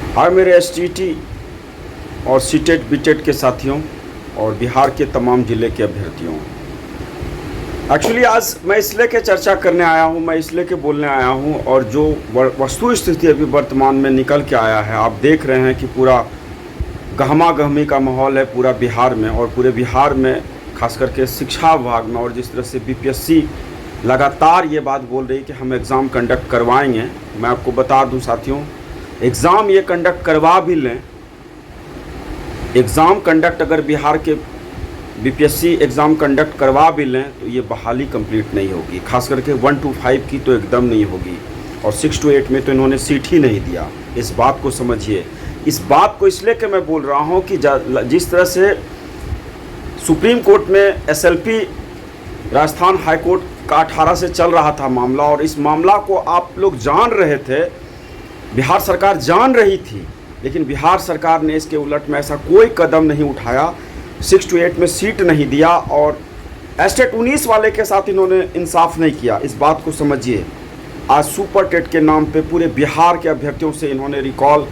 हाय मेरे एसटीटी और सीटेट बीटेट के साथियों और बिहार के तमाम ज़िले के अभ्यर्थियों। एक्चुअली आज मैं इसलिए के चर्चा करने आया हूँ, मैं इसलिए के बोलने आया हूँ और जो वस्तु स्थिति अभी वर्तमान में निकल के आया है, आप देख रहे हैं कि पूरा गहमा गहमी का माहौल है पूरा बिहार में। और पूरे बिहार में खास करके शिक्षा विभाग में, और जिस तरह से बीपीएससी लगातार ये बात बोल रही है कि हम एग्ज़ाम कंडक्ट करवाएंगे। मैं आपको बता दूं साथियों, एग्ज़ाम ये कंडक्ट करवा भी लें, एग्ज़ाम कंडक्ट अगर बिहार के बीपीएससी एग्ज़ाम कंडक्ट करवा भी लें तो ये बहाली कंप्लीट नहीं होगी। खास करके 1 to 5 की तो एकदम नहीं होगी, और 6 to 8 में तो इन्होंने सीट ही नहीं दिया। इस बात को समझिए। इस बात को इसलिए कि मैं बोल रहा हूँ कि जिस तरह से सुप्रीम कोर्ट में एसएलपी राजस्थान हाई कोर्ट का 18 से चल रहा था मामला, और इस मामला को आप लोग जान रहे थे, बिहार सरकार जान रही थी, लेकिन बिहार सरकार ने इसके उलट में ऐसा कोई कदम नहीं उठाया। 6 to 8 में सीट नहीं दिया और एस्टेट 19 वाले के साथ इन्होंने इंसाफ नहीं किया। इस बात को समझिए। आज सुपर टेट के नाम पे पूरे बिहार के अभ्यर्थियों से इन्होंने रिकॉल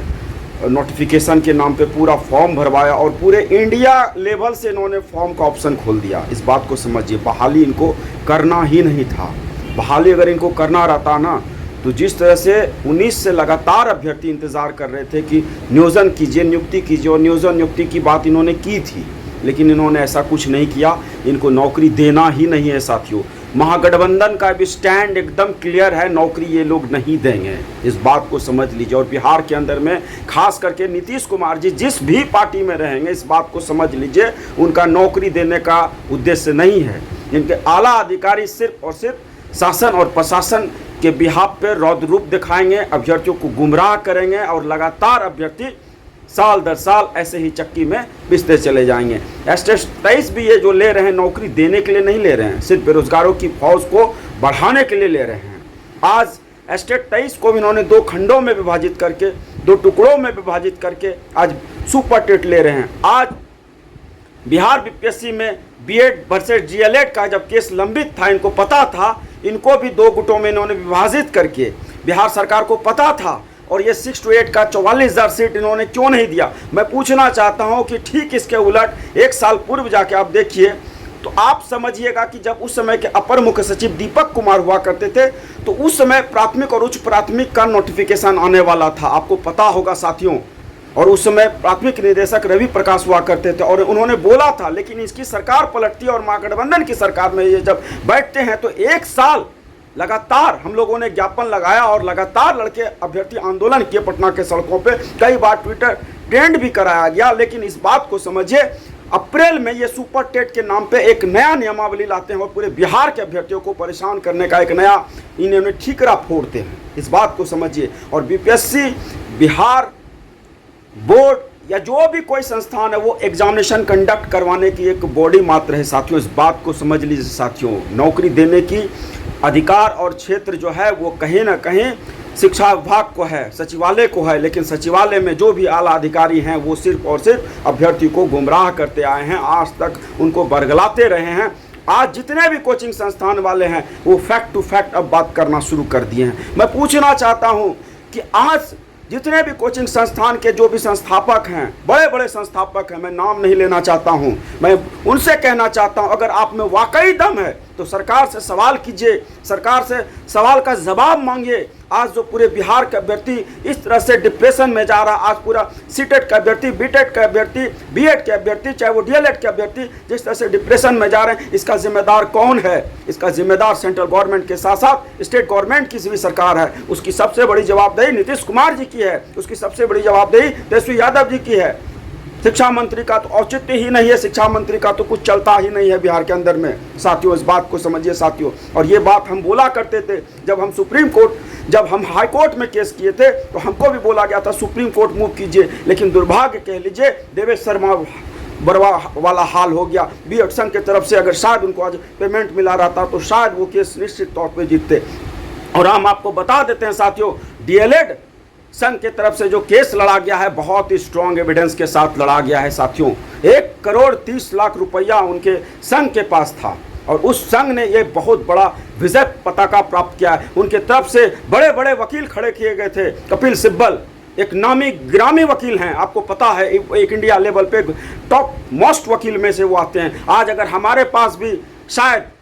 नोटिफिकेशन के नाम पे पूरा फॉर्म भरवाया और पूरे इंडिया लेवल से इन्होंने फॉर्म का ऑप्शन खोल दिया। इस बात को समझिए। बहाली इनको करना ही नहीं था। बहाली अगर इनको करना रहता ना, तो जिस तरह से 19 से लगातार अभ्यर्थी इंतज़ार कर रहे थे कि नियोजन कीजिए, नियुक्ति कीजिए, और नियोजन नियुक्ति की बात इन्होंने की थी, लेकिन इन्होंने ऐसा कुछ नहीं किया। इनको नौकरी देना ही नहीं है साथियों। महागठबंधन का भी स्टैंड एकदम क्लियर है, नौकरी ये लोग नहीं देंगे। इस बात को समझ लीजिए। और बिहार के अंदर में खास करके नीतीश कुमार जी जिस भी पार्टी में रहेंगे, इस बात को समझ लीजिए, उनका नौकरी देने का उद्देश्य नहीं है। इनके आला अधिकारी सिर्फ और सिर्फ शासन और प्रशासन के बिहाफ पे रौद्र रूप दिखाएंगे, अभ्यर्थियों को गुमराह करेंगे, और लगातार अभ्यर्थी साल दर साल ऐसे ही चक्की में पिसते चले जाएंगे। एस्टेट 23 भी ये जो ले रहे हैं, नौकरी देने के लिए नहीं ले रहे हैं, सिर्फ बेरोजगारों की फौज को बढ़ाने के लिए ले रहे हैं। आज एस्टेट 23 को इन्होंने 2 खंडों में विभाजित करके, 2 टुकड़ों में विभाजित करके आज सुपर टेट ले रहे हैं। आज बिहार बीपीएससी में बीएड वर्सेस डीएलएड का जब केस लंबित था, इनको पता था, इनको भी 2 गुटों में इन्होंने विभाजित करके, बिहार सरकार को पता था, और ये 6 to 8 का 44,000 सीट इन्होंने क्यों नहीं दिया। मैं पूछना चाहता हूं कि ठीक इसके उलट 1 साल पूर्व जाके आप देखिए तो आप समझिएगा कि जब उस समय के अपर मुख्य सचिव दीपक कुमार हुआ करते थे, तो उस समय प्राथमिक और उच्च प्राथमिक का नोटिफिकेशन आने वाला था, आपको पता होगा साथियों। और उस समय प्राथमिक निदेशक रवि प्रकाश हुआ करते थे, और उन्होंने बोला था, लेकिन इसकी सरकार पलटती और महागठबंधन की सरकार में ये जब बैठते हैं तो 1 साल लगातार हम लोगों ने ज्ञापन लगाया और लगातार लड़के अभ्यर्थी आंदोलन किए पटना के सड़कों पे। कई बार ट्विटर ट्रेंड भी कराया गया, लेकिन इस बात को समझिए, अप्रैल में ये सुपर टेट के नाम पे एक नया नियमावली लाते हैं और पूरे बिहार के अभ्यर्थियों को परेशान करने का एक नया इन्होंने ठीकरा फोड़ते हैं। इस बात को समझिए। और बीपीएससी, बिहार बोर्ड या जो भी कोई संस्थान है, वो एग्जामिनेशन कंडक्ट करवाने की एक बॉडी मात्र है साथियों। इस बात को समझ लीजिए साथियों। नौकरी देने की अधिकार और क्षेत्र जो है वो कहीं ना कहीं शिक्षा विभाग को है, सचिवालय को है, लेकिन सचिवालय में जो भी आला अधिकारी हैं वो सिर्फ और सिर्फ अभ्यर्थी को गुमराह करते आए हैं, आज तक उनको बरगलाते रहे हैं। आज जितने भी कोचिंग संस्थान वाले हैं वो फैक्ट टू फैक्ट अब बात करना शुरू कर दिए हैं। मैं पूछना चाहता हूँ कि आज जितने भी कोचिंग संस्थान के जो भी संस्थापक हैं, बड़े बड़े संस्थापक हैं, मैं नाम नहीं लेना चाहता हूं, मैं उनसे कहना चाहता हूं, अगर आप में वाकई दम है तो सरकार से सवाल कीजिए, सरकार से सवाल का जवाब मांगिए। आज जो पूरे बिहार का अभ्यर्थी इस तरह से डिप्रेशन में जा रहा, आज पूरा सीटेट का अभ्यर्थी, बीटेट का अभ्यर्थी, बीएड के अभ्यर्थी, चाहे वो डीएलएड के अभ्यर्थी जिस तरह से डिप्रेशन में जा रहे हैं, इसका जिम्मेदार कौन है? इसका जिम्मेदार सेंट्रल गवर्नमेंट के साथ साथ स्टेट गवर्नमेंट की भी सरकार है। उसकी सबसे बड़ी जवाबदेही नीतीश कुमार जी की है, उसकी सबसे बड़ी जवाबदेही तेजस्वी यादव जी की है। शिक्षा मंत्री का तो औचित्य ही नहीं है, शिक्षा मंत्री का तो कुछ चलता ही नहीं है बिहार के अंदर में साथियों। इस बात को समझिए साथियों। और ये बात हम बोला करते थे जब हम सुप्रीम कोर्ट, जब हम हाई कोर्ट में केस किए थे, तो हमको भी बोला गया था सुप्रीम कोर्ट मूव कीजिए, लेकिन दुर्भाग्य कह लीजिए देवेश शर्मा बरवा वाला हाल हो गया। बीएड संघ की तरफ से अगर शायद उनको आज पेमेंट मिला रहता तो शायद वो केस निश्चित तौर पर जीतते। और हम आपको बता देते हैं साथियों, डीएलएड संघ की तरफ से जो केस लड़ा गया है, बहुत ही स्ट्रॉन्ग एविडेंस के साथ लड़ा गया है साथियों। 1,30,00,000 रुपया उनके संघ के पास था, और उस संघ ने ये बहुत बड़ा विजय पताका प्राप्त किया है। उनके तरफ से बड़े बड़े वकील खड़े किए गए थे, कपिल सिब्बल, एक नामी ग्रामी वकील हैं, आपको पता है एक इंडिया लेवल पे टॉप मोस्ट वकील में से वो आते हैं। आज अगर हमारे पास भी शायद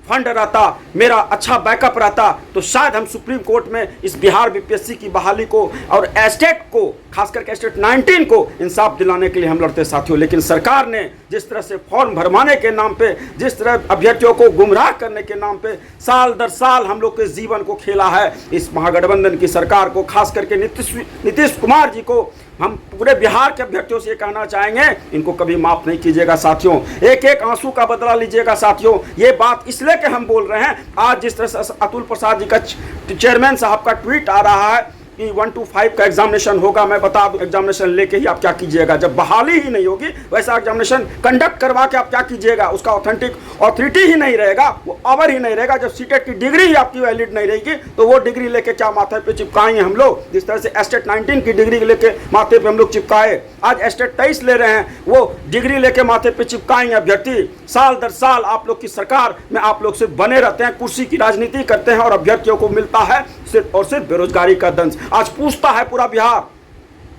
फंड रहता, मेरा अच्छा बैकअप रहता, तो शायद हम सुप्रीम कोर्ट में इस बिहार बीपीएससी की बहाली को और एस्टेट को, खास करके स्टेट 19 को इंसाफ दिलाने के लिए हम लड़ते साथियों। लेकिन सरकार ने जिस तरह से फॉर्म भरवाने के नाम पे, जिस तरह अभ्यर्थियों को गुमराह करने के नाम पे साल दर साल हम लोग के जीवन को खेला है, इस महागठबंधन की सरकार को, खास करके नीतीश कुमार जी को हम पूरे बिहार के अभ्यर्थियों से ये कहना चाहेंगे, इनको कभी माफ नहीं कीजिएगा साथियों। एक एक आंसू का बदला लीजिएगा साथियों। ये बात इसलिए कि हम बोल रहे हैं, आज जिस तरह से अतुल प्रसाद जी का चेयरमैन साहब का ट्वीट आ रहा है कि 1 to 5 का एग्जामिनेशन होगा, मैं बता दूं एग्जामिनेशन लेके ही आप क्या कीजिएगा। जब बहाली ही नहीं होगी, वैसा एग्जामिनेशन कंडक्ट करवा के आप क्या कीजिएगा, उसका ऑथेंटिक ऑथोरिटी ही नहीं रहेगा, वो पावर ही नहीं रहेगा। जब सीटेट की डिग्री ही आपकी वैलिड नहीं रहेगी, तो वो डिग्री लेके क्या माथे पे चिपकाएंगे हम लोग। जिस तरह से एस्टेट 19 की डिग्री लेके माथे पे हम लोग चिपकाए, आज एस्टेट 23 ले रहे हैं, वो डिग्री लेके माथे पे चिपकाएंगे अभ्यर्थी। साल दर साल आप लोग की सरकार में आप लोग सिर्फ बने रहते हैं, कुर्सी की राजनीति करते हैं और अभ्यर्थियों को मिलता है सिर्फ और सिर्फ बेरोजगारी का दंश। आज पूछता है पूरा बिहार,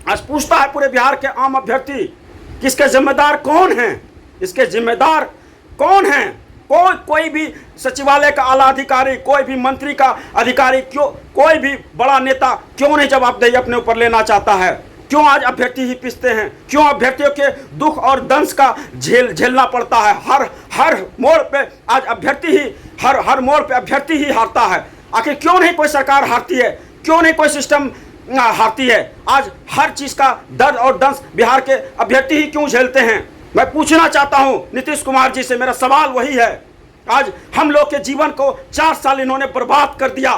आज पूछता है पूरे बिहार के आम अभ्यर्थी, किसके जिम्मेदार कौन हैं, इसके जिम्मेदार कौन हैं। कोई भी सचिवालय का आला अधिकारी, कोई भी मंत्री का अधिकारी, क्यों कोई भी बड़ा नेता क्यों नहीं जवाबदेही अपने ऊपर लेना चाहता है। क्यों आज अभ्यर्थी ही पिसते हैं, क्यों अभ्यर्थियों के दुख और दंश का झेलना पड़ता है। हर मोड़ पे आज अभ्यर्थी ही, हर मोड़ पे अभ्यर्थी ही हारता है। आखिर क्यों नहीं कोई सरकार हारती है, क्यों नहीं कोई सिस्टम हारती है। आज हर चीज का दर्द और दंश बिहार के अभ्यर्थी ही क्यों झेलते हैं। मैं पूछना चाहता हूं नीतीश कुमार जी से, मेरा सवाल वही है। आज हम लोग के जीवन को 4 साल इन्होंने बर्बाद कर दिया,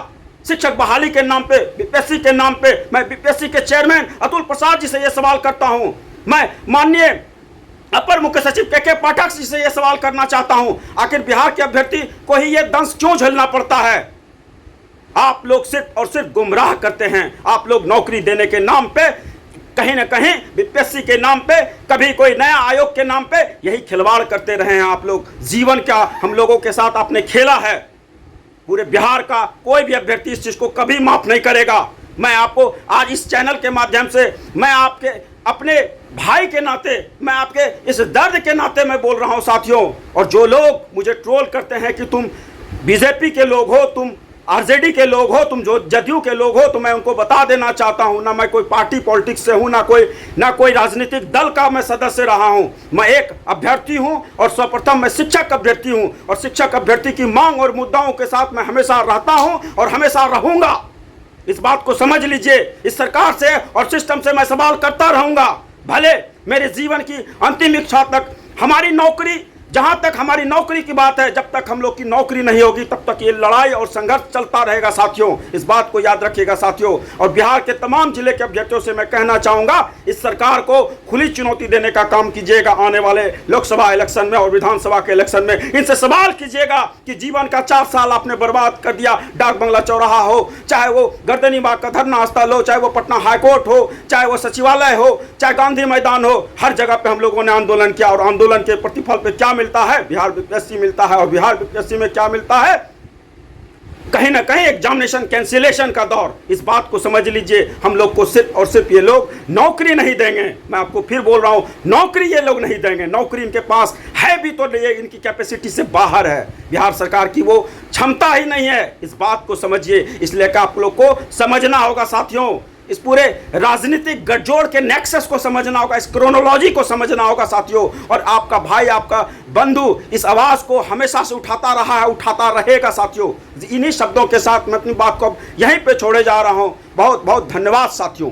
शिक्षक बहाली के नाम पे, बीपीएससी के नाम पे। मैं बीपीएससी के चेयरमैन अतुल प्रसाद जी से यह सवाल करता हूं, मैं माननीय अपर मुख्य सचिव के पाठक जी से यह सवाल करना चाहता हूं, आखिर बिहार के अभ्यर्थी को ही यह दंश क्यों झेलना पड़ता है। आप लोग सिर्फ और सिर्फ गुमराह करते हैं। आप लोग नौकरी देने के नाम पे, कहीं ना कहीं बीपीएससी के नाम पे, कभी कोई नया आयोग के नाम पे यही खिलवाड़ करते रहे हैं आप लोग। जीवन क्या हम लोगों के साथ आपने खेला है। पूरे बिहार का कोई भी अभ्यर्थी इस चीज को कभी माफ नहीं करेगा। मैं आपको आज इस चैनल के माध्यम से, मैं आपके अपने भाई के नाते, मैं आपके इस दर्द के नाते मैं बोल रहा हूं साथियों। और जो लोग मुझे ट्रोल करते हैं कि तुम बीजेपी के लोग हो, तुम आरजेडी के लोग हो, तुम जो जदयू के लोग हो, तो मैं उनको बता देना चाहता हूं, ना मैं कोई पार्टी पॉलिटिक्स से हूं, ना कोई राजनीतिक दल का मैं सदस्य रहा हूं। मैं एक अभ्यर्थी हूं और सर्वप्रथम मैं शिक्षक अभ्यर्थी हूं, और शिक्षक अभ्यर्थी की मांग और मुद्दाओं के साथ मैं हमेशा रहता हूं और हमेशा रहूंगा। इस बात को समझ लीजिए। इस सरकार से और सिस्टम से मैं सवाल करता रहूंगा, भले मेरे जीवन की अंतिम इच्छा तक। हमारी नौकरी, जहां तक हमारी नौकरी की बात है, जब तक हम लोग की नौकरी नहीं होगी तब तक ये लड़ाई और संघर्ष चलता रहेगा साथियों। इस बात को याद रखिएगा साथियों। और बिहार के तमाम जिले के अभ्यर्थियों से मैं कहना चाहूंगा, इस सरकार को खुली चुनौती देने का काम कीजिएगा। आने वाले लोकसभा इलेक्शन में और विधानसभा के इलेक्शन में इनसे सवाल कीजिएगा कि जीवन का 4 साल आपने बर्बाद कर दिया। डाक बंगला चौराहा हो, चाहे वो गर्दनी बाग का धरना स्थल हो, चाहे वो पटना हाईकोर्ट हो, चाहे वो सचिवालय हो, चाहे गांधी मैदान हो, हर जगह पे हम लोगों ने आंदोलन किया। और आंदोलन के प्रतिफल पे क्या मिलता है, बिहार बीपीएससी मिलता है। और बिहार बीपीएससी में क्या मिलता है, कहीं ना कहीं एग्जामिनेशन कैंसिलेशन का दौर। इस बात को समझ लीजिए। हम लोग को सिर्फ और सिर्फ ये लोग नौकरी नहीं देंगे। मैं आपको फिर बोल रहा हूं, नौकरी ये लोग नहीं देंगे। नौकरी इनके पास है भी तो ये इनकी कैपेसिटी से बाहर है। बिहार सरकार की वो क्षमता ही नहीं है। इस बात को समझिए। इसलिए कि आप लोग को समझना होगा साथियों, इस पूरे राजनीतिक गठजोड़ के नेक्सस को समझना होगा, इस क्रोनोलॉजी को समझना होगा साथियों। और आपका भाई, आपका बंधु इस आवाज को हमेशा से उठाता रहा है, उठाता रहेगा साथियों। इन्हीं शब्दों के साथ मैं अपनी बात को यहीं पे छोड़े जा रहा हूं। बहुत बहुत धन्यवाद साथियों।